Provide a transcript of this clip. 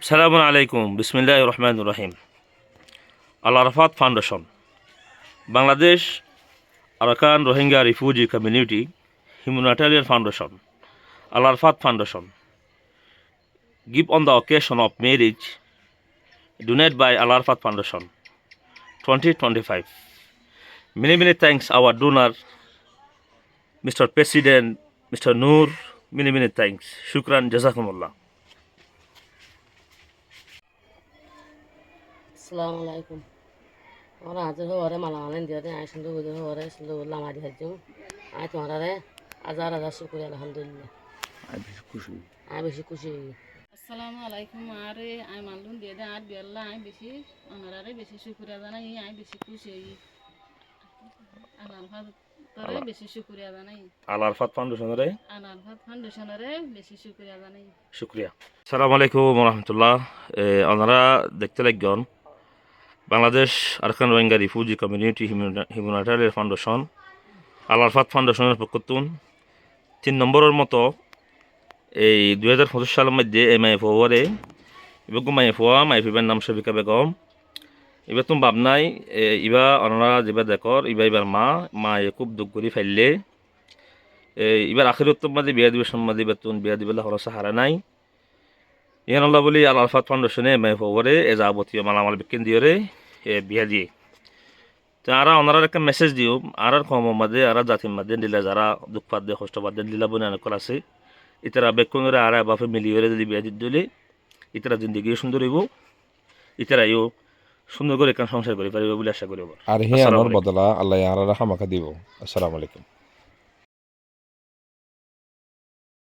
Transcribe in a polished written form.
সালামু আলাইকুম বিসমিল্লাহির রহমানির রহিম। Al Arafat foundation, Bangladesh Arakan Rohingya refugee community humanitarian foundation, Al Arafat Foundation, give on the occasion of marriage, donated by Al Arafat Foundation 2025. Many thanks our donor, Mr. President, Mr. Noor. Many thanks. Shukran, Jazakumullah. আসসালামু আলাইকুম। আমরা হাজির হওয়ারে মালামালেন দিয়ে আয় সুন্দর করে হওয়ারে সুন্দর করলাম আজ হাজু আয় তোমারে হাজার শুক্র আলহামদুলিল্লাহ। আয় বেশি খুশি। আসসালামু আলাইকুম। আরে আই মালুন দিয়ে দে আর বেল্লা আই বেশি অনারারে বেশি শুকরিয়া জানাই। আই বেশি খুশি আল্লাহর ফাদরে বেশি শুকরিয়া জানাই। Al Arafat Foundation রে আল আরফাত ফাউন্ডেশনরে বেশি শুকরিয়া জানাই। শুক্রিয়া। আসসালামু আলাইকুম রহমতুল্লাহ। ওনারা দেখতে লাগবেন Bangladesh Arakan Rohingya refugee community humanitarian foundation Al Arafat ফাউন্ডেশনের পক্ষ 3 নম্বরের মতো এই 2025 সালের মধ্যে এমআইএফ ওভারে এবার মাইফিবার নাম শফিকা বেগম। এবার তুমি ভাবনাই ইবা ওনারা যেবার দেখর এবার মা খুব দুঃখ করে ফেললে এবার আখির উত্তম মাঝে বিয়া দিবে সম্মাদি বেতন বিয়া দিবে হলো সাহারা নাই ইহান আল্লাহ বলি আল আরফাত ফাউন্ডেশনে এমআইএফ ওভারে এ যাবতীয় মালামাল বিজ্ঞান দিয়ে বিয়া দিয়ে তো আর ওনারা একটা মেসেজ দিও আর কম মাঝে আর জাতির মাঝে দিলে যারা দুঃখ পাত দিয়ে কষ্ট পাত দিয়ে দিলা বনে অনেক আছে ইতারা বেক্ষণরে আর বাপে মিলিয়ে যদি বিয়া দিলে ইতারা জিন্দগিও সুন্দর হইব, ইতারাইও সুন্দর করে সংসার করে পারিব বলে আশা করিব। আর হে আনোর বদলা আল্লাহ আর হামাকা দিব। আসসালামু আলাইকুম।